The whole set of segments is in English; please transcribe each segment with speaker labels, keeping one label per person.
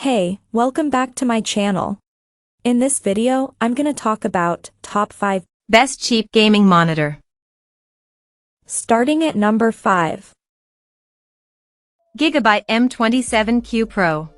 Speaker 1: Hey, welcome back to my channel. In this video, I'm gonna talk about top 5
Speaker 2: best cheap gaming monitor.
Speaker 1: Starting at number 5.
Speaker 2: Gigabyte M27Q Pro.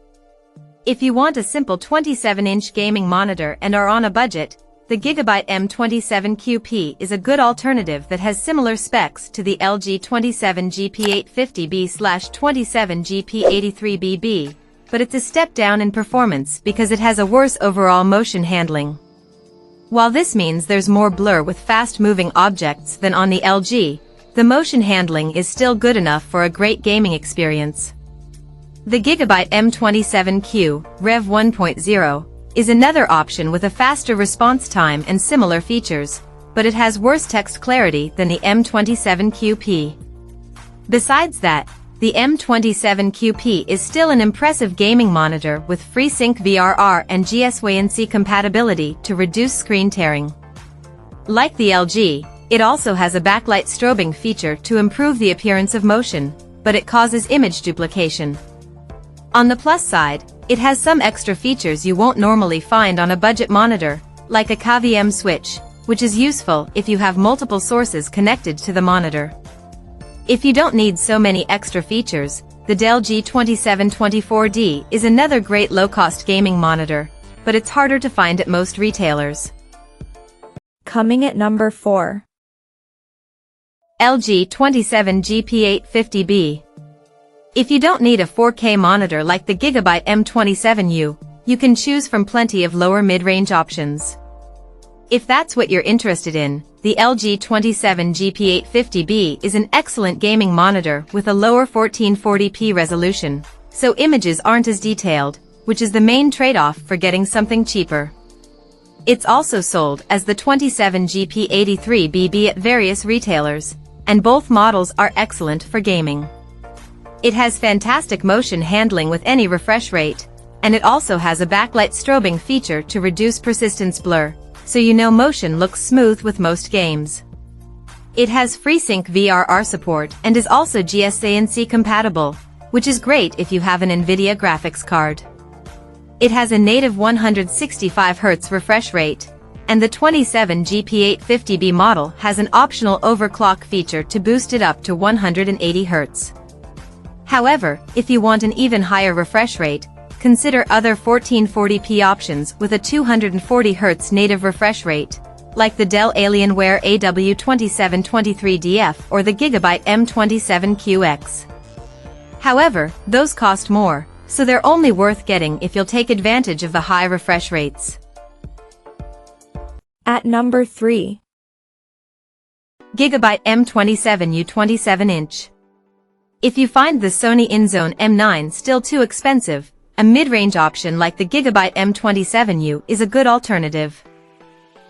Speaker 2: If you want a simple 27-inch gaming monitor and are on a budget, the Gigabyte M27QP is a good alternative that has similar specs to the LG 27GP850B/27GP83BB, but it's a step down in performance because it has a worse overall motion handling. While this means there's more blur with fast-moving objects than on the LG, the motion handling is still good enough for a great gaming experience. The Gigabyte M27Q Rev 1.0 is another option with a faster response time and similar features, but it has worse text clarity than the M27QP. Besides that, the M27QP is still an impressive gaming monitor with FreeSync VRR and GSWNC compatibility to reduce screen tearing. Like the LG, it also has a backlight strobing feature to improve the appearance of motion, but it causes image duplication. On the plus side, it has some extra features you won't normally find on a budget monitor, like a KVM switch, which is useful if you have multiple sources connected to the monitor. If you don't need so many extra features, the Dell G2724D is another great low-cost gaming monitor, but it's harder to find at most retailers.
Speaker 1: Coming at number 4.
Speaker 2: LG 27GP850B. If you don't need a 4K monitor like the Gigabyte M27U, you can choose from plenty of lower mid-range options. If that's what you're interested in, the LG 27GP850B is an excellent gaming monitor with a lower 1440p resolution, so images aren't as detailed, which is the main trade-off for getting something cheaper. It's also sold as the 27GP83BB at various retailers, and both models are excellent for gaming. It has fantastic motion handling with any refresh rate, and it also has a backlight strobing feature to reduce persistence blur, so you know motion looks smooth with most games. It has FreeSync VRR support and is also GSWNC compatible, which is great if you have an NVIDIA graphics card. It has a native 165Hz refresh rate, and the 27GP850B model has an optional overclock feature to boost it up to 180Hz. However, if you want an even higher refresh rate, consider other 1440p options with a 240Hz native refresh rate, like the Dell Alienware AW2723DF or the Gigabyte M27QX. However, those cost more, so they're only worth getting if you'll take advantage of the high refresh rates.
Speaker 1: At number 3.
Speaker 2: Gigabyte M27U 27-inch. If you find the Sony INZONE M9 still too expensive, a mid-range option like the Gigabyte M27U is a good alternative.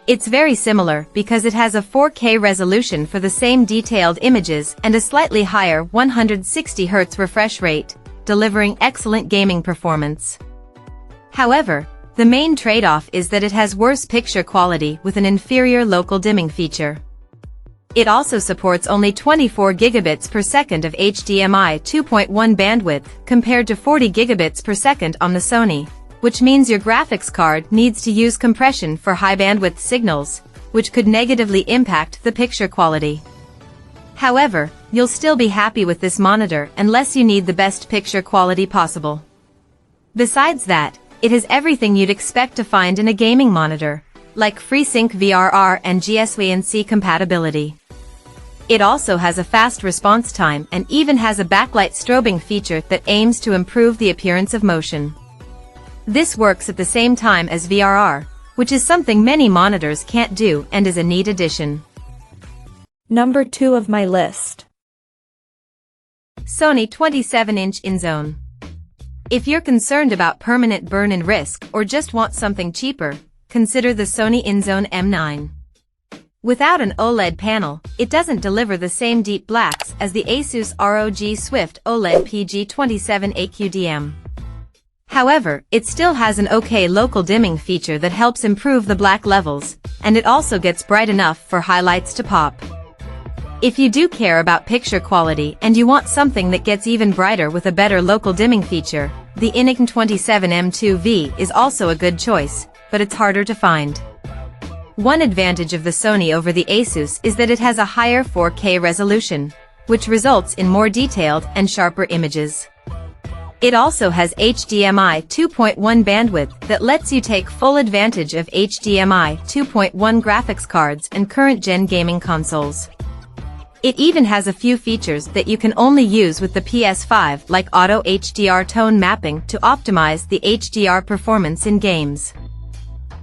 Speaker 2: It's very similar because it has a 4K resolution for the same detailed images and a slightly higher 160Hz refresh rate, delivering excellent gaming performance. However, the main trade-off is that it has worse picture quality with an inferior local dimming feature. It also supports only 24 gigabits per second of HDMI 2.1 bandwidth compared to 40 gigabits per second on the Sony, which means your graphics card needs to use compression for high bandwidth signals, which could negatively impact the picture quality. However, you'll still be happy with this monitor unless you need the best picture quality possible. Besides that, it has everything you'd expect to find in a gaming monitor, like FreeSync VRR and GSWNC compatibility. It also has a fast response time and even has a backlight strobing feature that aims to improve the appearance of motion. This works at the same time as VRR, which is something many monitors can't do and is a neat addition.
Speaker 1: Number 2 of my list.
Speaker 2: Sony 27-inch INZONE. If you're concerned about permanent burn-in risk or just want something cheaper, consider the Sony INZONE M9. Without an OLED panel, it doesn't deliver the same deep blacks as the ASUS ROG Swift OLED PG27 AQDM. However, it still has an okay local dimming feature that helps improve the black levels, and it also gets bright enough for highlights to pop. If you do care about picture quality and you want something that gets even brighter with a better local dimming feature, The INZONE 27M2V is also a good choice, but it's harder to find. One advantage of the Sony over the ASUS is that it has a higher 4K resolution, which results in more detailed and sharper images. It also has HDMI 2.1 bandwidth that lets you take full advantage of HDMI 2.1 graphics cards and current-gen gaming consoles. It even has a few features that you can only use with the PS5, like auto HDR tone mapping to optimize the HDR performance in games.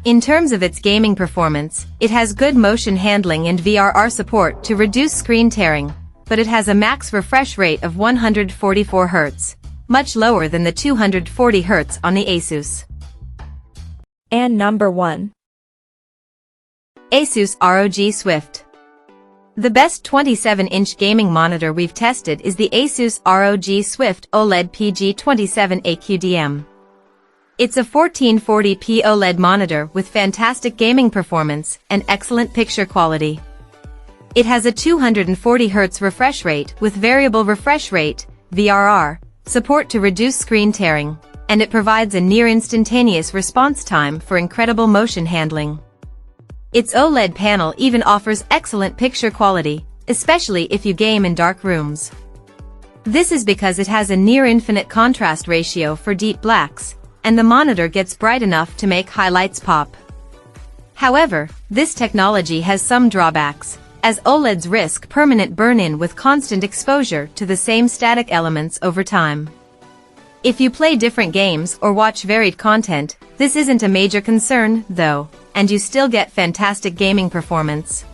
Speaker 2: In terms of its gaming performance, it has good motion handling and VRR support to reduce screen tearing, but it has a max refresh rate of 144 Hz. Much lower than the 240 Hz on the ASUS.
Speaker 1: And number 1.
Speaker 2: ASUS ROG Swift. The best 27-inch gaming monitor we've tested is the ASUS ROG Swift OLED PG27 AQDM. It's a 1440p OLED monitor with fantastic gaming performance and excellent picture quality. It has a 240 Hz refresh rate with variable refresh rate, VRR, support to reduce screen tearing, and it provides a near-instantaneous response time for incredible motion handling. Its OLED panel even offers excellent picture quality, especially if you game in dark rooms. This is because it has a near-infinite contrast ratio for deep blacks, and the monitor gets bright enough to make highlights pop. However, this technology has some drawbacks, as OLEDs risk permanent burn-in with constant exposure to the same static elements over time. If you play different games or watch varied content, this isn't a major concern, though, and you still get fantastic gaming performance.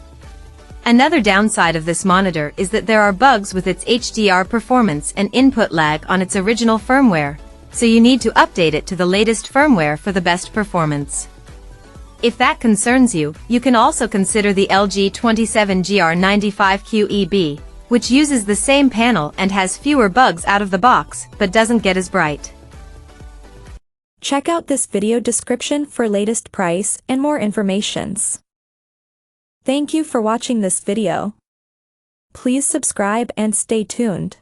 Speaker 2: Another downside of this monitor is that there are bugs with its HDR performance and input lag on its original firmware, so you need to update it to the latest firmware for the best performance. If that concerns you, you can also consider the LG 27GR95QEB, which uses the same panel and has fewer bugs out of the box, but doesn't get as bright.
Speaker 1: Check out this video description for latest price and more informations. Thank you for watching this video. Please subscribe and stay tuned.